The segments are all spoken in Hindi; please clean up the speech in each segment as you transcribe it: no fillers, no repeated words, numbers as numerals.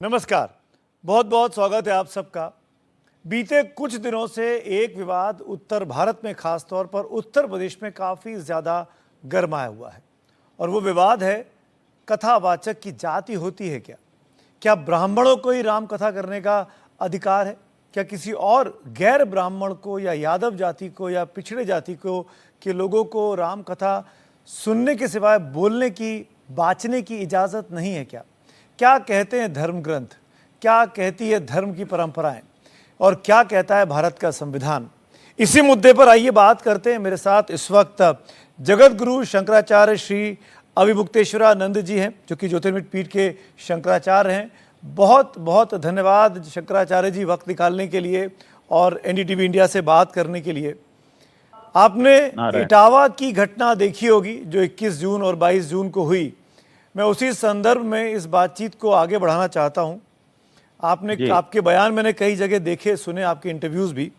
नमस्कार, बहुत बहुत स्वागत है आप सबका। बीते कुछ दिनों से एक विवाद उत्तर भारत में, खास तौर पर उत्तर प्रदेश में काफ़ी ज़्यादा गरमाया हुआ है और वो विवाद है कथावाचक की जाति होती है क्या? क्या ब्राह्मणों को ही राम कथा करने का अधिकार है? क्या किसी और गैर ब्राह्मण को या यादव जाति को या पिछड़े जाति को के लोगों को राम कथा सुनने के सिवाय बोलने की, बाँचने की इजाज़त नहीं है क्या? क्या कहते हैं धर्म ग्रंथ, क्या कहती है धर्म की परंपराएं और क्या कहता है भारत का संविधान? इसी मुद्दे पर आइए बात करते हैं। मेरे साथ इस वक्त जगत गुरु शंकराचार्य श्री अविमुक्तेश्वरानंद जी हैं, जो कि ज्योतिर्मठ पीठ के शंकराचार्य हैं। बहुत बहुत धन्यवाद शंकराचार्य जी, वक्त निकालने के लिए और एनडीटीवी इंडिया से बात करने के लिए। आपने इटावा की घटना देखी होगी जो 21 जून और 22 जून को हुई। मैं उसी संदर्भ में इस बातचीत को आगे बढ़ाना चाहता हूं। आपके बयान मैंने कई जगह देखे, सुने, आपके इंटरव्यूज़ भी।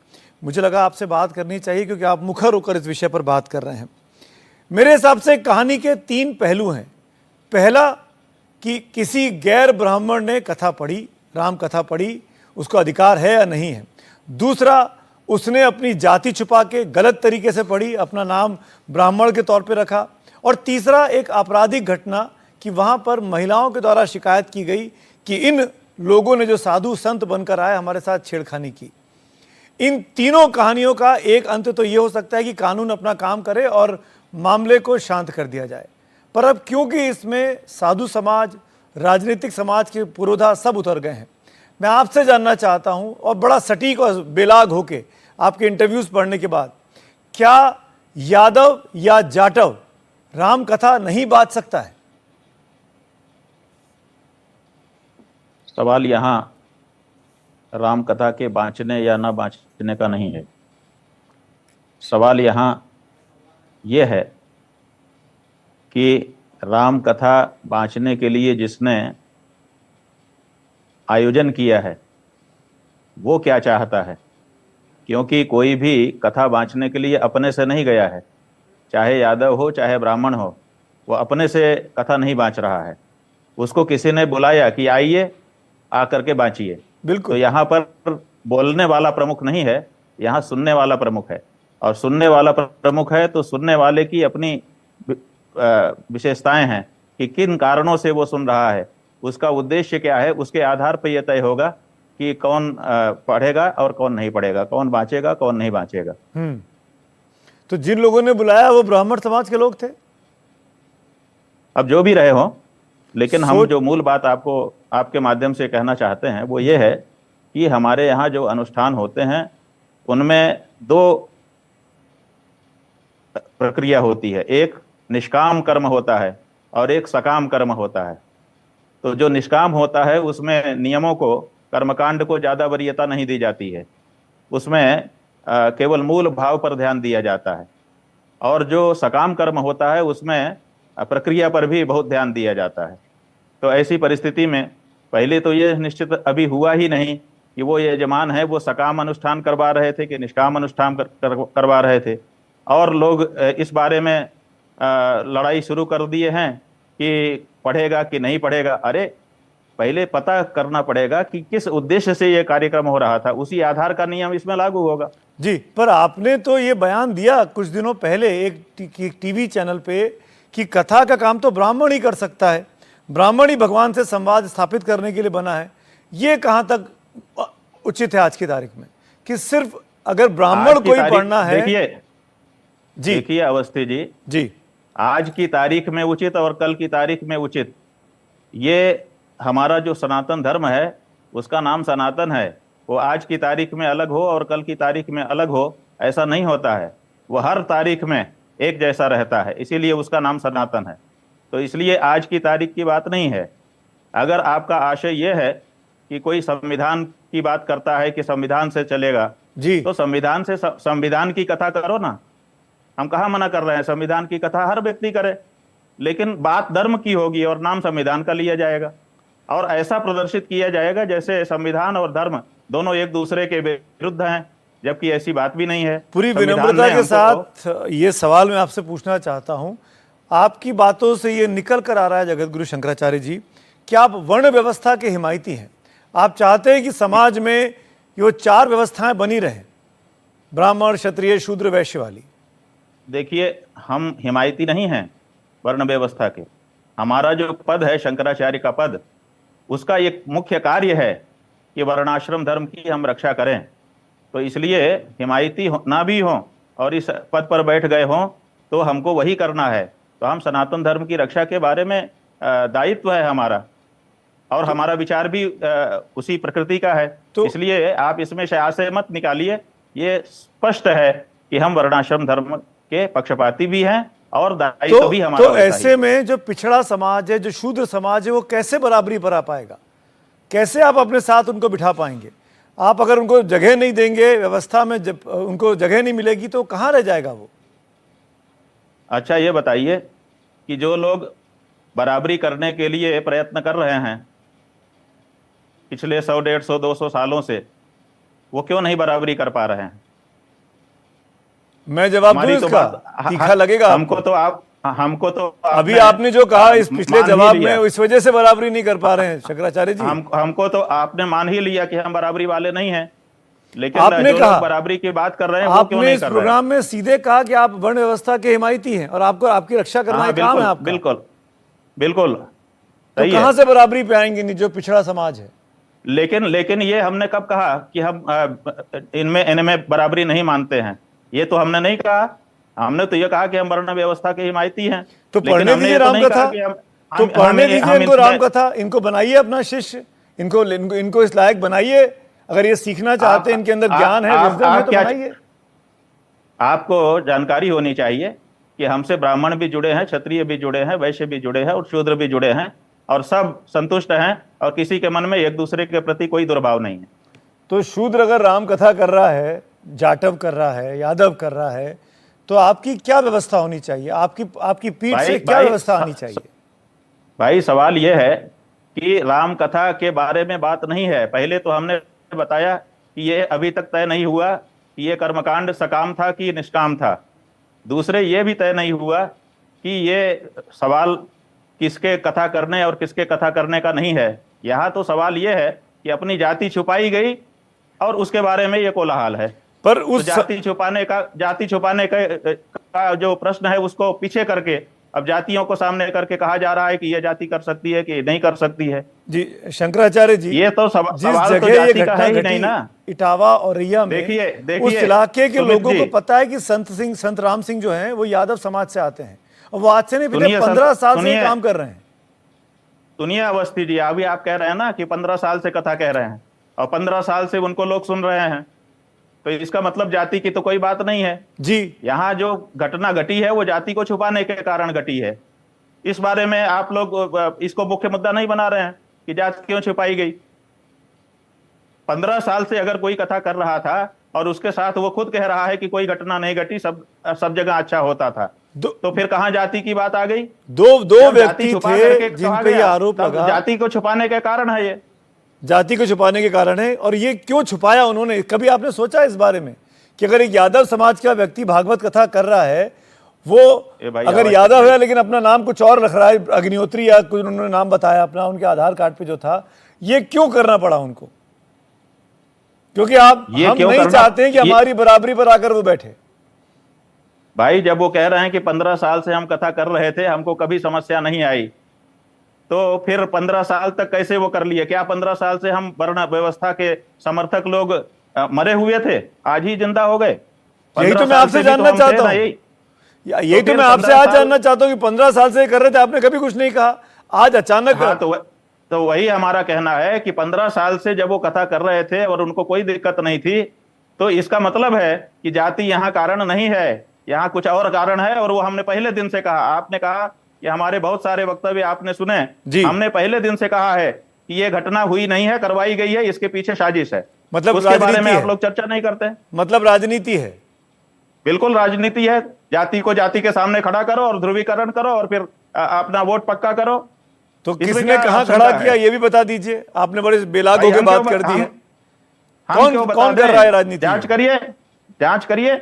मुझे लगा आपसे बात करनी चाहिए क्योंकि आप मुखर होकर इस विषय पर बात कर रहे हैं। मेरे हिसाब से कहानी के 3 पहलू हैं। पहला कि किसी गैर ब्राह्मण ने कथा पढ़ी, राम कथा पढ़ी, उसको अधिकार है या नहीं है। दूसरा, उसने अपनी जाति छुपा के गलत तरीके से पढ़ी, अपना नाम ब्राह्मण के तौर पर रखा। और तीसरा, एक आपराधिक घटना कि वहाँ पर महिलाओं के द्वारा शिकायत की गई कि इन लोगों ने जो साधु संत बनकर आए हमारे साथ छेड़खानी की। इन तीनों कहानियों का एक अंत तो ये हो सकता है कि कानून अपना काम करे और मामले को शांत कर दिया जाए, पर अब क्योंकि इसमें साधु समाज, राजनीतिक समाज के पुरोधा सब उतर गए हैं, मैं आपसे जानना चाहता हूँ, और बड़ा सटीक और बेलाग होके आपके इंटरव्यूज़ पढ़ने के बाद, क्या यादव या जाटव राम कथा नहीं बाँच सकता है? सवाल यहाँ राम कथा के बाँचने या ना बाँचने का नहीं है। सवाल यहाँ ये है कि राम कथा बाँचने के लिए जिसने आयोजन किया है वो क्या चाहता है, क्योंकि कोई भी कथा बाँचने के लिए अपने से नहीं गया है। चाहे यादव हो चाहे ब्राह्मण हो, वो अपने से कथा नहीं बाँच रहा है। उसको किसी ने बुलाया कि आइए, आकर के बाँचिए। बिल्कुल। तो यहाँ पर बोलने वाला प्रमुख नहीं है, यहाँ सुनने वाला प्रमुख है। और सुनने वाला प्रमुख है तो सुनने वाले की अपनी विशेषताएं हैं कि किन कारणों से वो सुन रहा है, उसका उद्देश्य क्या है। उसके आधार पर यह तय होगा कि कौन पढ़ेगा और कौन नहीं पढ़ेगा, कौन बाँचेगा कौन नहीं बाँचेगा। तो जिन लोगों ने बुलाया वो ब्राह्मण समाज के लोग थे। अब जो भी रहे हों, लेकिन हम जो मूल बात आपको आपके माध्यम से कहना चाहते हैं वो ये है कि हमारे यहाँ जो अनुष्ठान होते हैं उनमें 2 प्रक्रिया होती है। एक निष्काम कर्म होता है और एक सकाम कर्म होता है। तो जो निष्काम होता है उसमें नियमों को, कर्मकांड को ज़्यादा वरीयता नहीं दी जाती है, उसमें केवल मूल भाव पर ध्यान दिया जाता है। और जो सकाम कर्म होता है उसमें प्रक्रिया पर भी बहुत ध्यान दिया जाता है। तो ऐसी परिस्थिति में पहले तो ये निश्चित अभी हुआ ही नहीं कि वो यजमान है वो सकाम अनुष्ठान करवा रहे थे कि निष्काम अनुष्ठान करवा रहे थे। और लोग इस बारे में लड़ाई शुरू कर दिए हैं कि पढ़ेगा कि नहीं पढ़ेगा। अरे पहले पता करना पड़ेगा कि किस उद्देश्य से ये कार्यक्रम हो रहा था, उसी आधार का नियम इसमें लागू होगा। जी, पर आपने तो ये बयान दिया कुछ दिनों पहले एक टीवी चैनल पे कि कथा का काम तो ब्राह्मण ही कर सकता है, ब्राह्मण ही भगवान से संवाद स्थापित करने के लिए बना है। ये कहाँ तक उचित है आज की तारीख में कि सिर्फ अगर ब्राह्मण को ही पढ़ना है? देखिए अवस्थी जी, आज की तारीख में उचित और कल की तारीख में उचित, ये हमारा जो सनातन धर्म है उसका नाम सनातन है। वो आज की तारीख में अलग हो और कल की तारीख में अलग हो, ऐसा नहीं होता है। वो हर तारीख में एक जैसा रहता है, इसीलिए उसका नाम सनातन है। तो इसलिए आज की तारीख की बात नहीं है। अगर आपका आशय यह है कि कोई संविधान की बात करता है कि संविधान से चलेगा जी, तो संविधान से संविधान की कथा करो ना। हम कहाँ मना कर रहे हैं, संविधान की कथा हर व्यक्ति करे, लेकिन बात धर्म की होगी और नाम संविधान का लिया जाएगा और ऐसा प्रदर्शित किया जाएगा जैसे संविधान और धर्म दोनों एक दूसरे के विरुद्ध हैं, जबकि ऐसी बात भी नहीं है। पूरी विनम्रता के साथ ये सवाल मैं आपसे पूछना चाहता हूं, आपकी बातों से ये निकल कर आ रहा है जगत गुरु शंकराचार्य जी कि आप वर्ण व्यवस्था के हिमायती हैं, आप चाहते हैं कि समाज में ये वो 4 व्यवस्थाएं बनी रहें, ब्राह्मण, क्षत्रिय, शूद्र, वैश्य वाली। देखिए, हम हिमायती नहीं हैं वर्ण व्यवस्था के। हमारा जो पद है शंकराचार्य का पद, उसका एक मुख्य कार्य है कि वर्णाश्रम धर्म की हम रक्षा करें। तो इसलिए हिमायती ना भी हों और इस पद पर बैठ गए हों तो हमको वही करना है। तो हम सनातन धर्म की रक्षा के बारे में दायित्व है हमारा, और हमारा विचार भी उसी प्रकृति का है। तो इसलिए आप इसमें से मत निकालिए। ये स्पष्ट है कि हम वर्णाश्रम धर्म के पक्षपाती भी हैं और दायित्व भी हमारा तो वैसा ही ऐसे में जो पिछड़ा समाज है, जो शूद्र समाज है, वो कैसे बराबरी पर आ पाएगा? कैसे आप अपने साथ उनको बिठा पाएंगे? आप अगर उनको जगह नहीं देंगे व्यवस्था में, जब उनको जगह नहीं मिलेगी तो कहाँ रह जाएगा वो? अच्छा, ये बताइए कि जो लोग बराबरी करने के लिए प्रयत्न कर रहे हैं पिछले 100, 150, 200 सालों से, वो क्यों नहीं बराबरी कर पा रहे हैं? मैं जवाब दूं हमारी तो इसका? बात तीखा लगेगा हमको तो अभी आपने जो कहा इस पिछले जवाब में, इस वजह से बराबरी नहीं कर पा रहे हैं शंकराचार्य जी। हमको तो आपने मान ही लिया कि हम बराबरी वाले नहीं हैं, लेकिन आपने जो कहा, लोग बराबरी की बात कर रहे हैं वो क्यों आपने नहीं इस कर रहे हैं? प्रोग्राम में सीधे कहा कि आप वर्ण व्यवस्था के हिमायती हैं और आपको आपकी रक्षा करना हाँ, ही काम है आपका। बिल्कुल बिल्कुल तो सही कहां है। से बराबरी पे आएंगे नहीं जो पिछड़ा समाज है? लेकिन ये हमने कब कहा कि हम इनमें बराबरी नहीं मानते हैं? ये तो हमने नहीं कहा। हमने तो ये कहा कि हम वर्ण व्यवस्था के हिमायती हैं। तो लेकिन पढ़ने हमने दीजिए ये तो राम नहीं कथा, कहा कि तो पढ़ने दीजिए हम इनको राम कथा, इनको बनाइए अपना शिष्य, इनको इस लायक बनाइए। अगर ये सीखना चाहते हैं, इनके अंदर ज्ञान है, विजडम है, तो बनाइए। आपको जानकारी होनी चाहिए कि हमसे ब्राह्मण भी जुड़े हैं, क्षत्रिय भी जुड़े हैं, वैश्य भी जुड़े हैं और शूद्र भी जुड़े हैं, और सब संतुष्ट हैं, और किसी के मन में एक दूसरे के प्रति कोई दुर्भाव नहीं है। तो शूद्र अगर राम कथा कर रहा है, जाटव कर रहा है, यादव कर रहा है, तो आपकी क्या व्यवस्था होनी चाहिए? आपकी पीठ से क्या व्यवस्था आनी चाहिए? भाई, सवाल यह है कि राम कथा के बारे में बात नहीं है। पहले तो हमने बताया कि ये अभी तक तय नहीं हुआ कि ये कर्मकांड सकाम था कि निष्काम था। दूसरे ये भी तय नहीं हुआ कि ये सवाल किसके कथा करने और किसके कथा करने का नहीं है। यहाँ तो सवाल ये है कि अपनी जाति छुपाई गई और उसके बारे में ये कोलाहल है। पर उस जाति छुपाने का जो प्रश्न है उसको पीछे करके अब जातियों को सामने करके कहा जा रहा है कि ये जाति कर सकती है कि नहीं कर सकती है। जी शंकराचार्य जी, ये तो सवाल तो जाति का है ही नहीं ना। इटावा और रैया में देखिए उस इलाके के लोगों को पता है कि संत राम सिंह जो हैं वो यादव समाज से आते हैं, और वो आज से नहीं पिछले 15 साल से काम कर रहे हैं। सुनिए अवस्थी जी, अभी आप कह रहे हैं ना कि 15 साल से कथा कह रहे हैं और 15 साल से उनको लोग सुन रहे हैं, तो इसका मतलब जाति की तो कोई बात नहीं है जी। यहाँ जो घटना घटी है वो जाति को छुपाने के कारण घटी है। इस बारे में आप लोग इसको मुख्य मुद्दा नहीं बना रहे हैं कि जाति क्यों छुपाई गई। 15 साल से अगर कोई कथा कर रहा था और उसके साथ वो खुद कह रहा है कि कोई घटना नहीं घटी, सब जगह अच्छा होता था, तो फिर कहां जाति की बात आ गई? दो व्यक्ति थे जिन पे ये आरोप लगा। जाति को छुपाने के कारण है, ये जाति को छुपाने के कारण है। और ये क्यों छुपाया उन्होंने? कभी आपने सोचा इस बारे में कि अगर एक यादव समाज का व्यक्ति भागवत कथा कर रहा है, वो अगर यादव है लेकिन अपना नाम कुछ और रख रहा है, अग्निहोत्री या कुछ उन्होंने नाम बताया अपना उनके आधार कार्ड पे जो था, ये क्यों करना पड़ा उनको? क्योंकि हम नहीं चाहते हैं कि हमारी बराबरी पर आकर वो बैठे। भाई, जब वो कह रहे हैं कि 15 साल से हम कथा कर रहे थे, हमको कभी समस्या नहीं आई, तो फिर 15 साल तक कैसे वो कर लिए? क्या 15 साल से हम वर्ण व्यवस्था के समर्थक लोग मरे हुए थे, आज ही जिंदा हो गए? यही तो मैं आपसे जानना चाहता हूँ, यही तो मैं आपसे आज जानना चाहता हूँ कि 15 साल से कर रहे थे, आपने कभी कुछ नहीं कहा, आज अचानक। हाँ, तो वही हमारा कहना है कि 15 साल से जब वो कथा कर रहे थे और उनको कोई दिक्कत नहीं थी, तो इसका मतलब है कि जाति यहाँ कारण नहीं है, यहाँ कुछ और कारण है। और वो हमने पहले दिन से कहा, आपने कहा कि हमारे बहुत सारे वक्तव्य आपने सुने, हमने पहले दिन से कहा है कि ये घटना हुई नहीं है, करवाई गई है, इसके पीछे साजिश है। मतलब उसके बारे में आप लोग चर्चा नहीं करते। मतलब राजनीति है, बिल्कुल राजनीति है। जाति को जाति के सामने खड़ा करो और ध्रुवीकरण करो और फिर अपना वोट पक्का करो। तो किसने कहां खड़ा किया ये भी बता दीजिए। आपने बड़े बेलाग होकर बात कर दी है। कौन कर रहा है राजनीति? जांच करिए, जांच करिए।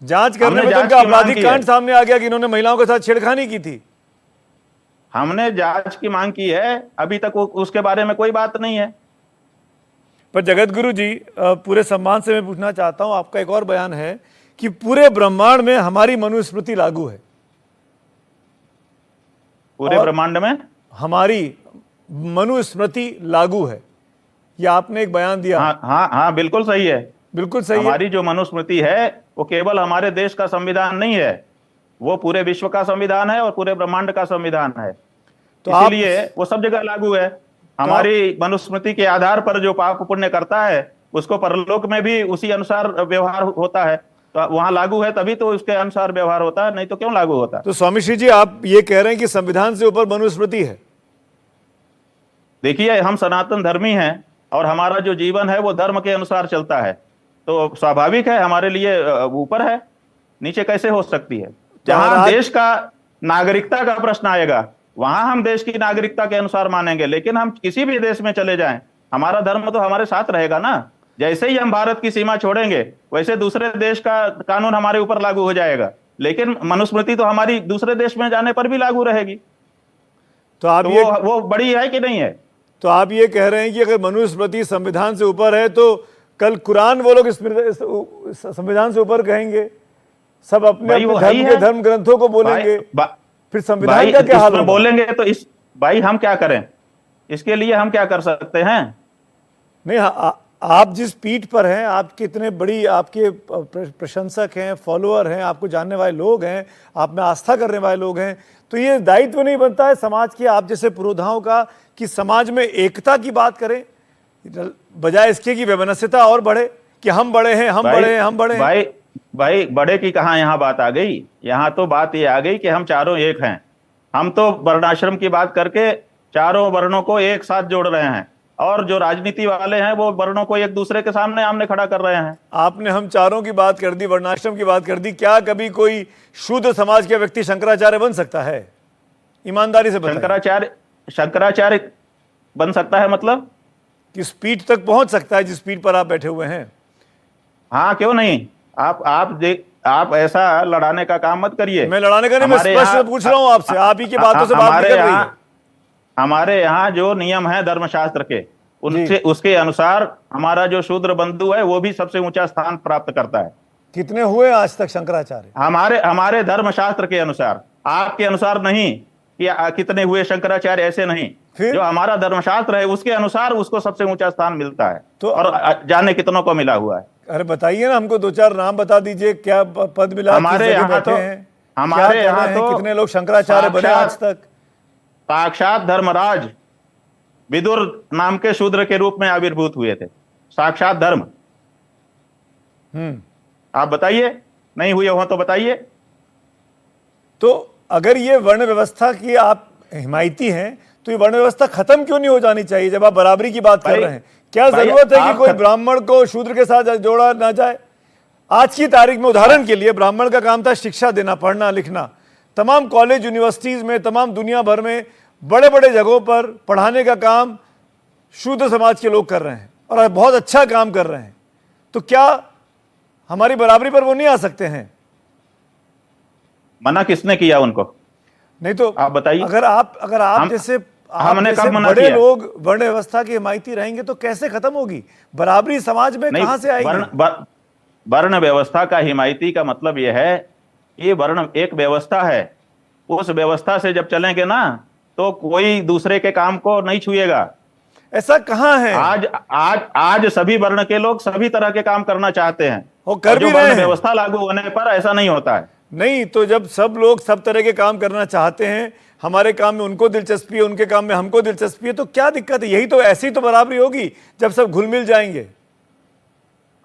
जांच करने में तो उनका आपराधिक कांड सामने आ गया कि इन्होंने महिलाओं के साथ छेड़खानी की थी। हमने जांच की मांग की है, अभी तक उसके बारे में कोई बात नहीं है। पर जगत गुरु जी, पूरे सम्मान से मैं पूछना चाहता हूं, आपका एक और बयान है कि पूरे ब्रह्मांड में हमारी मनुस्मृति लागू है। पूरे ब्रह्मांड में हमारी मनुस्मृति लागू है, यह आपने एक बयान दिया। हाँ हाँ हाँ, बिल्कुल सही है। बिल्कुल सही है। हमारी जो मनुस्मृति है वो केवल हमारे देश का संविधान नहीं है, वो पूरे विश्व का संविधान है और पूरे ब्रह्मांड का संविधान है। तो इसीलिए वो सब जगह लागू है। हमारी मनुस्मृति के आधार पर जो पाप पुण्य करता है उसको परलोक में भी उसी अनुसार व्यवहार होता है। तो वहां लागू है तभी तो उसके अनुसार व्यवहार होता है, नहीं तो क्यों लागू होता। तो स्वामी श्री जी, आप ये कह रहे हैं कि संविधान से ऊपर मनुस्मृति है? देखिए, हम सनातन धर्मी हैं और हमारा जो जीवन है वो धर्म के अनुसार चलता है, तो स्वाभाविक है हमारे लिए ऊपर है, नीचे कैसे हो सकती है। जहां देश का नागरिकता का प्रश्न आएगा वहां हम देश की नागरिकता के अनुसार मानेंगे, लेकिन हम किसी भी देश में चले जाएं हमारा धर्म तो हमारे साथ रहेगा ना। जैसे ही हम भारत की सीमा छोड़ेंगे वैसे दूसरे देश का कानून हमारे ऊपर लागू हो जाएगा, लेकिन मनुस्मृति तो हमारी दूसरे देश में जाने पर भी लागू रहेगी। तो आप वो बड़ी है कि नहीं है? तो आप ये कह रहे हैं कि अगर मनुस्मृति संविधान से ऊपर है तो कल कुरान वो लोग संविधान से ऊपर कहेंगे, सब अपने अपने धर्म के धर्म ग्रंथों को बोलेंगे, फिर संविधान का क्या हाल होगा? बोलेंगे तो इस भाई हम क्या करें, इसके लिए हम क्या कर सकते हैं? नहीं, आप जिस पीठ पर हैं, आप कितने बड़ी आपके प्रशंसक हैं, फॉलोअर हैं, आपको जानने वाले लोग हैं, आप में आस्था करने वाले लोग हैं, तो ये दायित्व नहीं बनता है समाज के आप जैसे पुरोधाओं का कि समाज में एकता की बात करें, बजाय इसके कि वैमनस्यता और बढ़े कि हम बड़े हैं, हम बड़े हैं, हम बड़े हैं। भाई बड़े की कहां यहां बात आ गई? यहां तो बात ये आ गई कि हम चारों एक हैं। हम तो वर्णाश्रम की बात करके चारों वर्णों को एक साथ जोड़ रहे हैं, और जो राजनीति वाले हैं वो वर्णों को एक दूसरे के सामने आमने खड़ा कर रहे हैं। आपने हम चारों की बात कर दी, वर्णाश्रम की बात कर दी, क्या कभी कोई शूद्र समाज के व्यक्ति शंकराचार्य बन सकता है? ईमानदारी से बताइए। शंकराचार्य बन सकता है मतलब? किस पीठ तक पहुंच सकता है जिस पीठ पर आप बैठे हुए हैं? हाँ, क्यों नहीं। आप ऐसा लड़ाने का काम मत करिए। मैं लड़ाने का नहीं, मैं स्पष्ट पूछ रहा हूं आपसे, आप ही की बातों से बात निकल रही है। हमारे यहाँ जो नियम है धर्मशास्त्र के, उनसे उसके अनुसार हमारा जो शूद्र बंधु है वो भी सबसे ऊंचा स्थान प्राप्त करता है। कितने हुए आज तक शंकराचार्य? हमारे धर्मशास्त्र के अनुसार, आपके अनुसार नहीं कि कितने हुए शंकराचार्य, ऐसे नहीं। जो हमारा धर्मशास्त्र है उसके अनुसार उसको सबसे ऊंचा स्थान मिलता है। तो और जाने कितनों को मिला हुआ है। अरे बताइए ना, हमको दो चार नाम बता दीजिए, क्या पद मिला? हमारे यहाँ तो कितने लोग शंकराचार्य बने आज तक? साक्षात धर्मराज विदुर नाम के शूद्र के रूप में आविर्भूत हुए थे। साक्षात धर्म। आप बताइए, नहीं हुए हो तो बताइए। तो अगर ये वर्ण व्यवस्था की आप हिमायती हैं तो ये वर्ण व्यवस्था खत्म क्यों नहीं हो जानी चाहिए? जब आप बराबरी की बात कर रहे हैं, क्या जरूरत है कि कोई ब्राह्मण को शूद्र के साथ जोड़ा ना जाए? आज की तारीख में उदाहरण के लिए ब्राह्मण का काम था शिक्षा देना, पढ़ना लिखना। तमाम कॉलेज यूनिवर्सिटीज में, तमाम दुनिया भर में बड़े बड़े जगहों पर पढ़ाने का काम शूद्र समाज के लोग कर रहे हैं और बहुत अच्छा काम कर रहे हैं। तो क्या हमारी बराबरी पर वो नहीं आ सकते हैं? मना किसने किया उनको? नहीं तो आप बताइए। अगर आप जैसे हमने कब मना बड़े लोग वर्ण व्यवस्था की हिमायती रहेंगे तो कैसे खत्म होगी बराबरी? समाज में कहां से आएगी? वर्ण व्यवस्था का हिमायती का मतलब यह है, ये वर्ण एक व्यवस्था है, उस व्यवस्था से जब चलेंगे ना तो कोई दूसरे के काम को नहीं छुएगा। ऐसा कहां है? आज सभी वर्ण के लोग सभी तरह के काम करना चाहते हैं, वो कर भी रहे हैं। व्यवस्था लागू होने पर ऐसा नहीं होता है। नहीं तो जब सब लोग सब तरह के काम करना चाहते हैं, हमारे काम में उनको दिलचस्पी है, उनके काम में हमको दिलचस्पी है, तो क्या दिक्कत है? यही तो, ऐसी तो बराबरी होगी जब सब घुल मिल जाएंगे।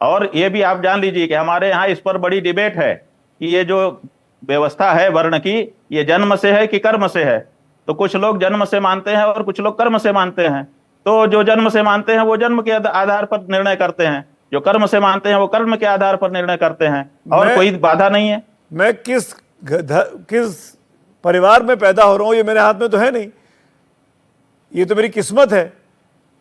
और ये भी आप जान लीजिए कि हमारे यहाँ इस पर बड़ी डिबेट है कि ये जो व्यवस्था है वर्ण की, ये जन्म से है कि कर्म से है। तो कुछ लोग जन्म से मानते हैं और कुछ लोग कर्म से मानते हैं। तो जो जन्म से मानते हैं वो जन्म के आधार पर निर्णय करते हैं, जो कर्म से मानते हैं वो कर्म के आधार पर निर्णय करते हैं, और कोई बाधा नहीं है। मैं किस परिवार में पैदा हो रहा हूं ये मेरे हाथ में तो है नहीं, ये तो मेरी किस्मत है।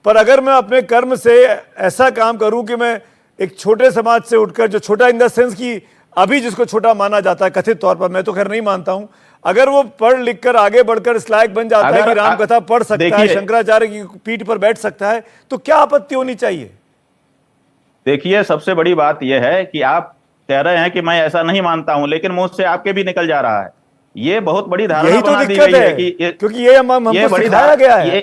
पर अगर मैं अपने कर्म से ऐसा काम करूं कि मैं एक छोटे समाज से उठकर, जो छोटा इन द सेंस की अभी जिसको छोटा माना जाता है कथित तौर पर, मैं तो खैर नहीं मानता हूं, अगर वो पढ़ लिख कर आगे बढ़कर इस लायक बन जाता है कि राम कथा पढ़ सकता है, शंकराचार्य की पीठ पर बैठ सकता है, तो क्या आपत्ति होनी चाहिए? देखिए, सबसे बड़ी बात यह है कि आप कह रहे हैं कि मैं ऐसा नहीं मानता हूं, लेकिन मुंह से आपके भी निकल जा रहा है। ये बहुत बड़ी धारणा यही तो बना दी दिक्कत गई है, है कि क्योंकि ये हमको सिखाया गया है, ये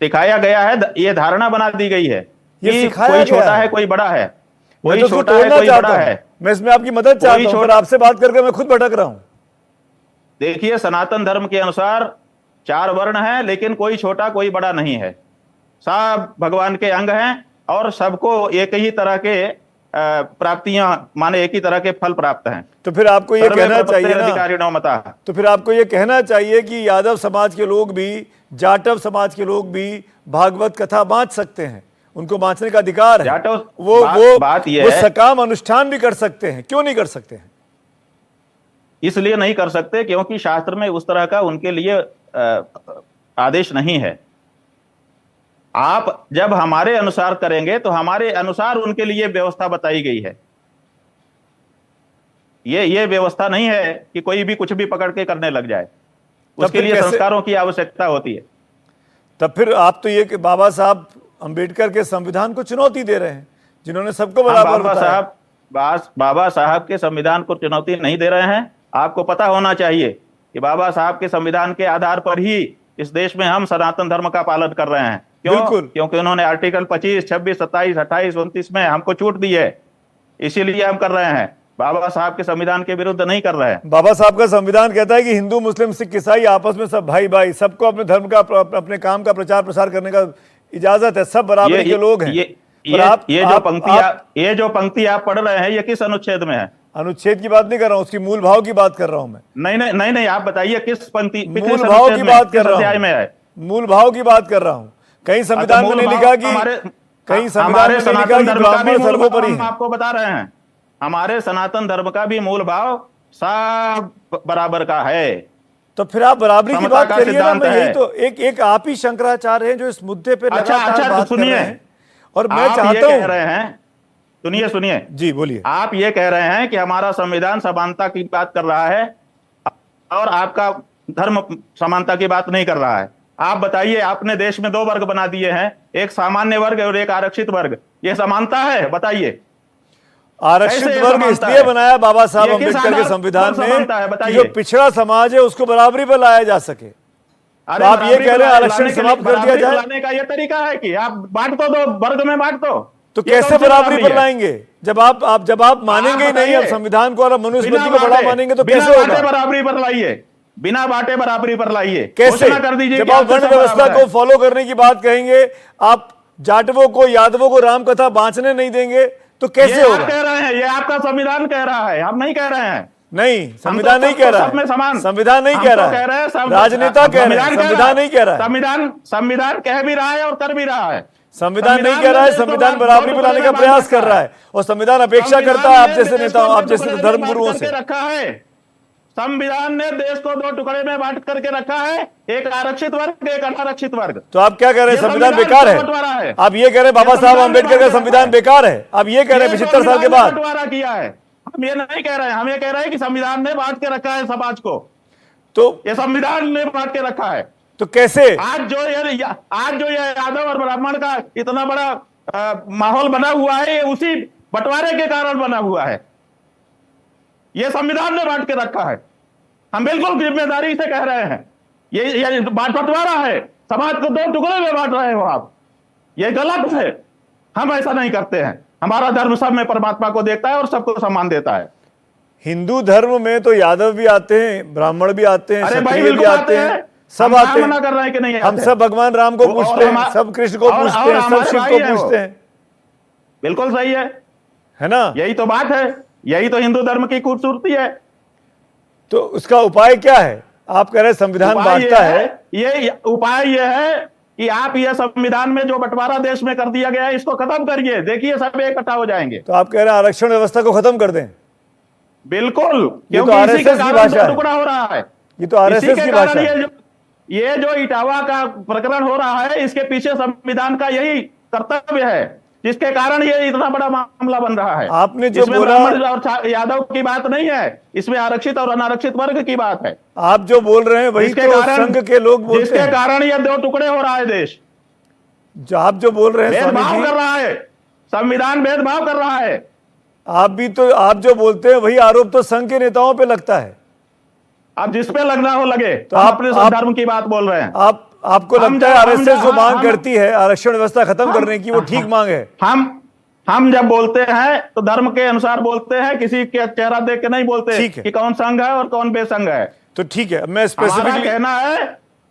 सिखाया गया है, ये धारणा बना दी गई है ये कि सिखाया कोई गया छोटा है है। कोई बड़ा है, मैं कोई तो उसको छोटा है तोड़ना कोई चाहता बड़ा हूं, है। मैं इसमें आपकी मदद चाहता हूं, पर आपसे बात करके मैं खुद भटक रहा हूं। देखिए, सनातन धर्म के अनुसार 4 वर्ण हैं, लेकिन कोई छोटा कोई बड़ा नहीं है। सब भगवान के अंग हैं और सबको एक ही तरह के प्राप्तियां, माने एक ही तरह के फल प्राप्त हैं। तो फिर आपको ये कहना चाहिए ना, अधिकारिणो मतः। तो फिर आपको ये कहना चाहिए कि यादव समाज के लोग भी, जाटव समाज के लोग भी भागवत कथा बांच सकते हैं, उनको बांचने का अधिकार है। जाटव वो बात ये वो है, सकाम अनुष्ठान भी कर सकते हैं, क्यों नहीं कर सकते हैं? इसलिए नहीं कर सकते क्योंकि शास्त्र में उस तरह का उनके लिए आदेश नहीं है। आप जब हमारे अनुसार करेंगे तो हमारे अनुसार उनके लिए व्यवस्था बताई गई है। ये व्यवस्था नहीं है कि कोई भी कुछ भी पकड़ के करने लग जाए, उसके लिए संस्कारों की आवश्यकता होती है। तब फिर आप तो ये कि बाबा साहब अंबेडकर के संविधान को चुनौती दे रहे हैं, जिन्होंने सबको बराबर बताया। बाबा साहब के संविधान को चुनौती नहीं दे रहे हैं। आपको पता होना चाहिए कि बाबा साहब के संविधान के आधार पर ही इस देश में हम सनातन धर्म का पालन कर रहे हैं। क्यों? क्योंकि उन्होंने आर्टिकल 25, 26, 27, 28, 29 में हमको छूट दी है, इसीलिए हम कर रहे हैं। बाबा साहब के संविधान के विरुद्ध नहीं कर रहे हैं। बाबा साहब का संविधान कहता है कि हिंदू, मुस्लिम, सिख, ईसाई आपस में सब भाई भाई, सबको अपने धर्म का, अपने काम का प्रचार प्रसार करने का इजाजत है, सब बराबरी के लोग हैं। ये जो पंक्ति आप पढ़ रहे हैं, ये किस अनुच्छेद में है? अनुच्छेद की बात नहीं कर रहा हूं, उसकी मूल भाव की बात कर रहा हूं मैं। नहीं, आप बताइए किस पंक्ति, मूल भाव की बात कर रहा हूं। मूल भाव की बात कर रहा हूं। कहीं संविधान में नहीं लिखा कि, कहीं संविधान में नहीं लिखा कि ब्राह्मण सर्वोपरि है। आपको बता रहे हैं, हमारे सनातन धर्म का भी मूल भाव सब बराबर का है। तो फिर आप बराबरी की बात करिए ना। मैं यही तो एक आप ही शंकराचार्य हैं जो इस मुद्दे पे लगातार बात कर रहे हैं, और मैं चाहता हूं, कह रहे हैं, सुनिए जी बोलिए। आप ये कह रहे हैं कि हमारा संविधान समानता की बात कर रहा है और आपका धर्म समानता की बात नहीं कर रहा है। आप बताइए, आपने देश में 2 वर्ग बना दिए हैं, एक सामान्य वर्ग और एक आरक्षित वर्ग। ये समानता है? बताइए। आरक्षित वर्ग इसलिए बनाया बाबा साहब अम्बेडकर के संविधान में, जो पिछड़ा समाज है उसको बराबरी पर लाया जा सके। तो आप ये कह रहे हैं आरक्षण समाप्त कर दिया जाए? लाने का ये तरीका है कि आप बांट तो दो, वर्ग में बांट दो। तो कैसे बराबरी पर लाएंगे जब आप मानेंगे ही नहीं अब संविधान को और मनुस्मृति को बड़ा मानेंगे तो कैसे होगा? बराबरी पर लाइए, बिना बांटे बराबरी पर लाइए। कैसे? कर दीजिए जब आप वर्ण व्यवस्था को फॉलो करने की बात कहेंगे, आप जाटवों को, यादवों को राम कथा बांचने नहीं देंगे, तो कैसे होगा? कह रहे हैं, ये आपका संविधान कह रहा है, हम नहीं कह रहे हैं। नहीं, संविधान नहीं कह रहा है, संविधान नहीं कह रहा है, राजनेता कह रहे हैं, संविधान नहीं कह रहा है। संविधान कह भी रहा है और कर भी रहा है। संविधान नहीं कह रहा है, संविधान बराबरी पर लाने का प्रयास कर रहा है, और संविधान अपेक्षा करता है आप जैसे नेताओं, आप जैसे धर्मगुरुओं से। रखा है संविधान ने देश को 2 टुकड़े में बांट करके रखा है, एक आरक्षित वर्ग, एक अनारक्षित वर्ग। तो आप क्या कह रहे हैं, संविधान बेकार है? आप ये कह रहे हैं बाबा साहब अम्बेडकर का संविधान बेकार है? आप ये कह रहे हैं 75 साल के बाद? बंटवारा किया है, हम ये नहीं कह रहे हैं। हम ये कह रहे हैं कि संविधान ने बांट के रखा है समाज को, तो ये संविधान ने बांट के रखा है। तो कैसे आज जो ये यादव और ब्राह्मण का इतना बड़ा माहौल बना हुआ है, ये उसी बंटवारे के कारण बना हुआ है। ये संविधान ने बांट के रखा है। हम बिल्कुल जिम्मेदारी से कह रहे हैं, ये बंटवारा है, समाज को 2 टुकड़े में बांट रहे हो आप, ये गलत है। हम ऐसा नहीं करते हैं। हमारा धर्म सब में परमात्मा को देखता है और सबको सम्मान देता है। हिंदू धर्म में तो यादव भी आते हैं, ब्राह्मण भी आते हैं, क्षत्रिय भी आते हैं, सब आते हैं। मना कर रहे हैं कि नहीं आते? हम सब भगवान राम को पूछते हैं, सब कृष्ण को पूछते हैं, सब शिव को पूछते हैं। बिल्कुल सही है ना? यही तो बात है, यही तो हिंदू धर्म की खूबसूरती है। तो उसका उपाय क्या है? आप कह रहे हैं संविधान बांटता है, ये उपाय ये है कि आप ये संविधान में जो बंटवारा देश में कर दिया गया है, इसको खत्म करिए। देखिए सब इकट्ठा हो जाएंगे। तो आप कह रहे हैं आरक्षण व्यवस्था को खत्म कर दें? बिल्कुल, क्योंकि आरएसएस की भाषा है, टुकड़ा हो रहा है। ये तो आरएसएस की भाषा है। ये जो इटावा का प्रकरण हो रहा है, इसके पीछे संविधान का यही कर्तव्य है जिसके कारण ये इतना बड़ा मामला बन रहा है। आपने जो इसमें बोला, ब्राह्मण और यादव की बात नहीं है, इसमें आरक्षित और अनारक्षित वर्ग की बात है। आप जो बोल रहे हैं वही तो संघ के लोग बोलते जिसके हैं। कारण ये दो टुकड़े हो रहा है देश, जो आप जो बोल रहे हैं स्वामी भेदभाव जी, कर रहा है, संविधान भेदभाव कर रहा है। आप जो बोलते हैं वही आरोप तो संघ के नेताओं पे लगता है। अब जिस पे लगना हो लगे, तो हम आप अपने धर्म की बात बोल रहे हैं। आपको लगता है आरएसएस जो मांग करती है आरक्षण व्यवस्था खत्म करने की, वो ठीक मांग है? हम जब बोलते हैं तो धर्म के अनुसार बोलते हैं, किसी के चेहरा देख के नहीं बोलते कि कौन संघ है और कौन बेसंघ है। तो ठीक है, मैं स्पेसिफिकली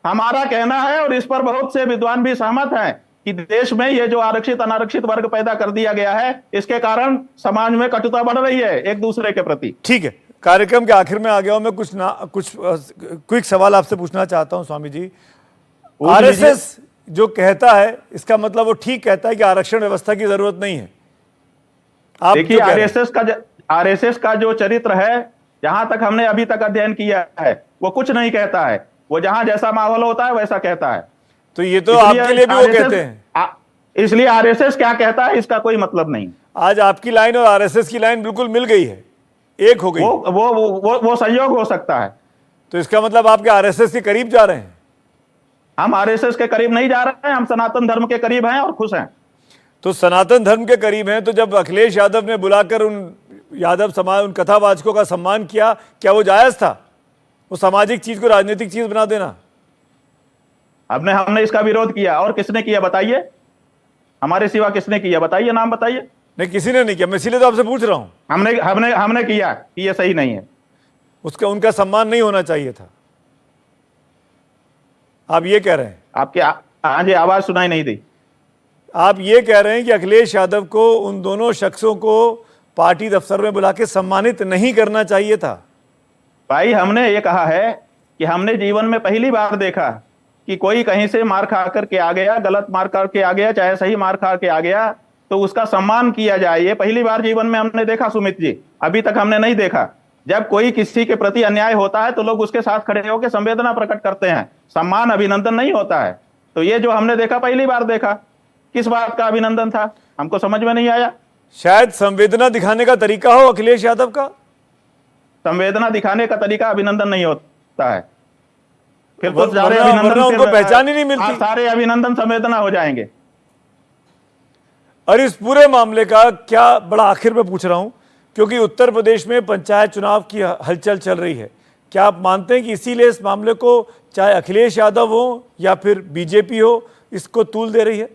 हमारा कहना है और इस पर बहुत से विद्वान भी सहमत हैं कि देश में ये जो आरक्षित अनारक्षित वर्ग पैदा कर दिया गया है, इसके कारण समाज में कटुता बढ़ रही है एक दूसरे के प्रति। ठीक है, कार्यक्रम के आखिर में आ गया हूं मैं। कुछ क्विक सवाल आपसे पूछना चाहता हूं स्वामी जी। आरएसएस जो कहता है, इसका मतलब वो ठीक कहता है कि आरक्षण व्यवस्था की जरूरत नहीं है? आप देखिए, आरएसएस का जो चरित्र है, जहां तक हमने अभी तक अध्ययन किया है, वो कुछ नहीं कहता है। वो जहां जैसा माहौल होता है वैसा कहता है। तो ये तो आपके लिए भी वो कहते हैं। इसलिए आरएसएस क्या कहता है इसका कोई मतलब नहीं। आज आपकी लाइन और आरएसएस की लाइन बिल्कुल मिल गई है, एक हो गई। वो संयोग हो सकता है। तो इसका मतलब आपके आरएसएस के करीब जा रहे हैं? हम आरएसएस के करीब नहीं जा रहे हैं, हम सनातन धर्म के करीब हैं और खुश हैं। तो सनातन धर्म के करीब हैं, तो जब अखिलेश यादव ने बुलाकर उन यादव समाज, उन कथावाचकों का सम्मान किया, क्या वो जायज था? वो सामाजिक चीज को राजनीतिक चीज बना देना। हमने इसका विरोध किया, और किसने किया बताइए? हमारे सिवा किसने किया बताइए, नाम बताइए। नहीं, किसी ने नहीं किया, मैं इसीलिए तो आपसे पूछ रहा हूं। हमने किया कि ये सही नहीं है। उसका उनका सम्मान नहीं होना चाहिए था, आप ये कह रहे हैं? आपकी हाँ जी, आवाज सुनाई नहीं दी। आप ये कह रहे हैं कि अखिलेश यादव को, उन दोनों शख्सों को पार्टी दफ्तर में बुला के सम्मानित नहीं करना चाहिए था? भाई, हमने ये कहा है कि हमने जीवन में पहली बार देखा कि कोई कहीं से मार खा करके आ गया, गलत मार करके आ गया, चाहे सही मार खा के आ गया, तो उसका सम्मान किया जाए। ये पहली बार जीवन में हमने देखा सुमित जी, अभी तक हमने नहीं देखा। जब कोई किसी के प्रति अन्याय होता है तो लोग उसके साथ खड़े होकर संवेदना प्रकट करते हैं, सम्मान अभिनंदन नहीं होता है। तो ये जो हमने देखा, पहली बार देखा। किस बात का अभिनंदन था, हमको समझ में नहीं आया। शायद संवेदना दिखाने का तरीका हो अखिलेश यादव का। संवेदना दिखाने का तरीका अभिनंदन नहीं होता है। फिर तो सारे उनको पहचान ही नहीं मिलती। सारे अभिनंदन संवेदना हो जाएंगे। और इस पूरे मामले का क्या बड़ा आखिर में पूछ रहा हूं, क्योंकि उत्तर प्रदेश में पंचायत चुनाव की हलचल चल रही है। क्या आप मानते हैं कि इसीलिए इस मामले को, चाहे अखिलेश यादव हो या फिर बीजेपी हो, इसको तूल दे रही है?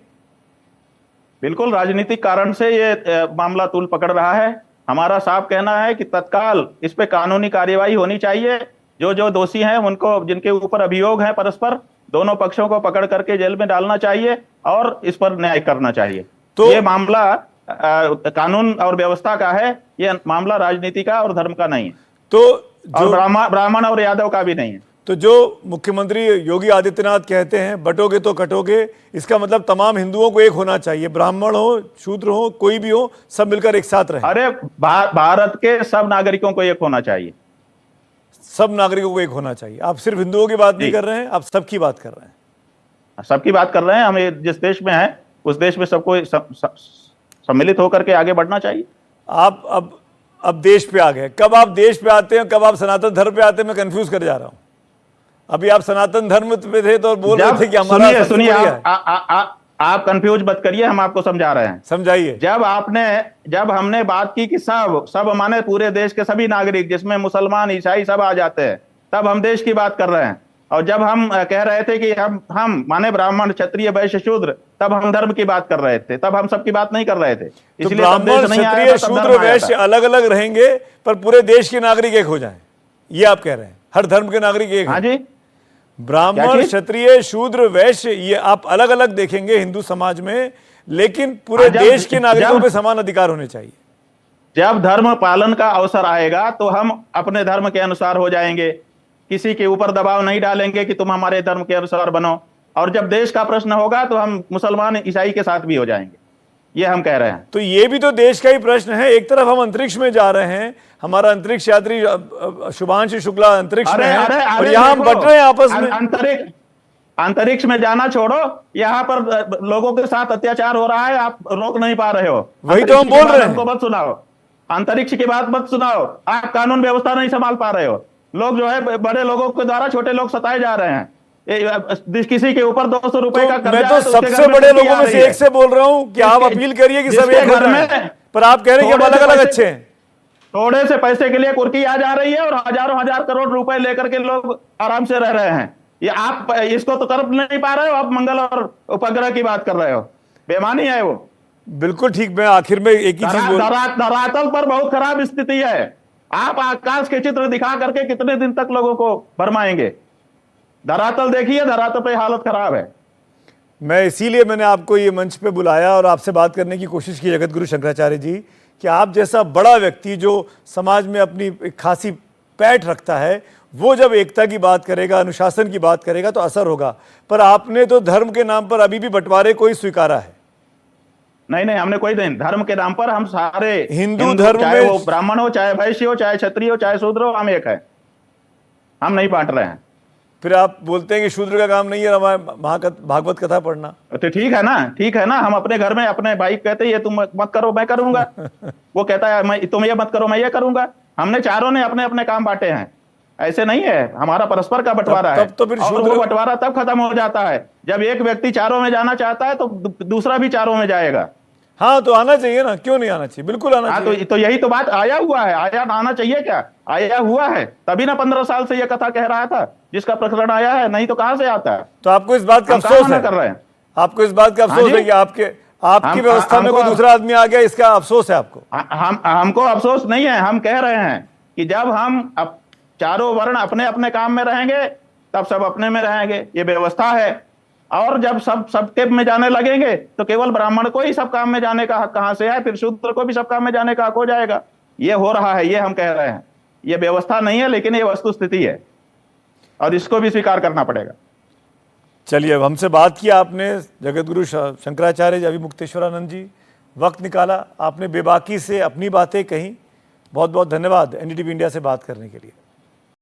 बिल्कुल, राजनीतिक कारण से ये मामला तूल पकड़ रहा है। हमारा साफ कहना है कि तत्काल इस पे कानूनी कार्यवाही होनी चाहिए। जो दोषी हैं उनको, जिनके ऊपर अभियोग है परस्पर, दोनों पक्षों को पकड़ करके जेल में डालना चाहिए और इस पर न्याय करना चाहिए। तो ये मामला कानून और व्यवस्था का है, ये मामला राजनीति का और धर्म का नहीं है। तो ब्राह्मण और यादव का भी नहीं है। तो जो मुख्यमंत्री योगी आदित्यनाथ कहते हैं बटोगे तो कटोगे, इसका मतलब तमाम हिंदुओं को एक होना चाहिए, ब्राह्मण हो, शूद्र हो, कोई भी हो, सब मिलकर एक साथ रहे। अरे भारत के सब नागरिकों को एक होना चाहिए। सब नागरिकों को एक होना चाहिए। आप सिर्फ हिंदुओं की बात नहीं कर रहे हैं, आप सबकी बात कर रहे हैं। सबकी बात कर रहे हैं। हम जिस देश में हैं उस देश में सबको सम्मिलित होकर के आगे बढ़ना चाहिए। आप अब देश पे आ गए। कब आप देश पे आते हैं, कब आप सनातन धर्म पे आते हैं, मैं कंफ्यूज कर जा रहा हूं। अभी आप सनातन धर्म पे थे तो बोल रहे थे कि हमारा सुनिए आप कंफ्यूज मत करिए, हम आपको समझा रहे हैं। समझाइए। जब हमने बात की कि सब माने पूरे देश के सभी नागरिक, जिसमें मुसलमान ईसाई सब आ जाते हैं, तब हम देश की बात कर रहे हैं। और जब हम कह रहे थे कि हम माने ब्राह्मण, क्षत्रिय, वैश्य, शूद्र, तब हम धर्म की बात कर रहे थे, तब हम सबकी बात नहीं कर रहे थे। तो ब्राह्मण, क्षत्रिय, शूद्र, वैश्य अलग अलग रहेंगे पर पूरे देश के नागरिक एक हो जाएं, ये आप कह रहे हैं? हर धर्म के नागरिक एक? हाँ जी। ब्राह्मण, क्षत्रिय, शूद्र, वैश्य ये आप अलग अलग देखेंगे हिंदू समाज में, लेकिन पूरे देश के नागरिकों पे समान अधिकार होने चाहिए। जब धर्म पालन का अवसर आएगा तो हम अपने धर्म के अनुसार हो जाएंगे, किसी के ऊपर दबाव नहीं डालेंगे कि तुम हमारे धर्म के अनुसार बनो। और जब देश का प्रश्न होगा तो हम मुसलमान, ईसाई के साथ भी हो जाएंगे, ये हम कह रहे हैं। तो ये भी तो देश का ही प्रश्न है। एक तरफ हम अंतरिक्ष में जा रहे हैं, हमारा अंतरिक्ष यात्री शुभांशु शुक्ला अंतरिक्ष में है, और यहाँ हम बट रहे हैं आपस में। अंतरिक्ष में जाना छोड़ो, यहाँ पर लोगों के साथ अत्याचार हो रहा है, आप रोक नहीं पा रहे हो। वही तो हम बोल रहे हैं। हमको मत सुनाओ, अंतरिक्ष की बात मत सुनाओ। आप कानून व्यवस्था नहीं संभाल पा रहे हो। लोग जो है बड़े लोगों के द्वारा छोटे लोग सताए जा रहे हैं। किसी के ऊपर 200 रुपए का कर्जा मैं है तो उसके घर सबसे में बड़े टंकी लोगों आ में रही से है। एक से बोल रहा हूं कि आप अपील करिए कि सब जिसके एक हो घर में जाएं। पर आप कह रहे हैं कि हम थोड़े से अलग अलग पैसे- अच्छे हैं। थोड़े से पैसे के लिए कुर्की आ जा रही है और हजारों हजार करोड़ रुपए लेकर के लोग आराम से रह रहे हैं। ये आप इसको तो कर नहीं पा रहे हो, आप मंगल और उपग्रह की बात कर रहे हो। बेईमानी है वो। बिल्कुल ठीक। मैं आखिर में एक ही चीज बोल धरातल पर बहुत खराब स्थिति है। आप आकाश के चित्र दिखा करके कितने दिन तक लोगों को भरमाएंगे? धरातल देखिए, धरातल पे हालत खराब है। मैं इसीलिए मैंने आपको ये मंच पे बुलाया और आपसे बात करने की कोशिश की, जगत गुरु शंकराचार्य जी, कि आप जैसा बड़ा व्यक्ति जो समाज में अपनी एक खासी पैठ रखता है, वो जब एकता की बात करेगा, अनुशासन की बात करेगा तो असर होगा। पर आपने तो धर्म के नाम पर अभी भी बंटवारे को ही स्वीकारा है। नहीं नहीं, हमने कोई नहीं। धर्म के नाम पर हम सारे हिंदू धर्म चाहे में वो ब्राह्मण हो, चाहे वैश्य हो, चाहे क्षत्रिय हो, चाहे शूद्र हो, हम एक है। हम नहीं बांट रहे हैं। फिर आप बोलते हैं कि शूद्र का काम नहीं है भागवत कथा पढ़ना। तो ठीक है ना, ठीक है ना। हम अपने घर में अपने भाई कहते हैं ये तुम मत करो, मैं करूंगा। वो कहता है मैं तुम ये मत करो, मैं ये करूंगा। हमने चारों ने अपने अपने काम बांटे हैं। ऐसे नहीं है, हमारा परस्पर का बंटवारा है। तब तो फिर और वो बंटवारा तब खत्म हो जाता है जब एक व्यक्ति चारों में जाना चाहता है तो दूसरा भी चारों में जाएगा। हाँ, तो आना चाहिए ना, क्यों नहीं आना चाहिए? बिल्कुल आना चाहिए। तो यही तो बात आया हुआ है। आना चाहिए क्या? आया हुआ है तभी ना 15 साल से यह कथा कह रहा था, जिसका प्रकरण आया है। नहीं तो कहां से आता है? तो आपको इस बात का हम अफसोस कहां है? कर रहे हैं? आपको इस बात का अफसोस है कि आपकी व्यवस्था में कोई दूसरा आदमी आ गया, इसका अफसोस है आपको? हमको अफसोस नहीं है। हम कह रहे हैं कि जब हम चारों वर्ण अपने अपने काम में रहेंगे तब सब अपने में रहेंगे, ये व्यवस्था है। और जब सबके में जाने लगेंगे तो केवल ब्राह्मण को ही सब काम में जाने का हक कहां से है? फिर शूद्र को भी सब काम में जाने का हक हो जाएगा। ये हो रहा है, ये हम कह रहे हैं। ये व्यवस्था नहीं है, लेकिन ये वस्तु स्थिति है और इसको भी स्वीकार करना पड़ेगा। चलिए, अब हमसे बात किया आपने, जगतगुरु शंकराचार्य जी, अभिमुक्तेश्वरानंद जी, वक्त निकाला, आपने बेबाकी से अपनी बातें कही। बहुत बहुत धन्यवाद एनडीटीवी इंडिया से बात करने के लिए।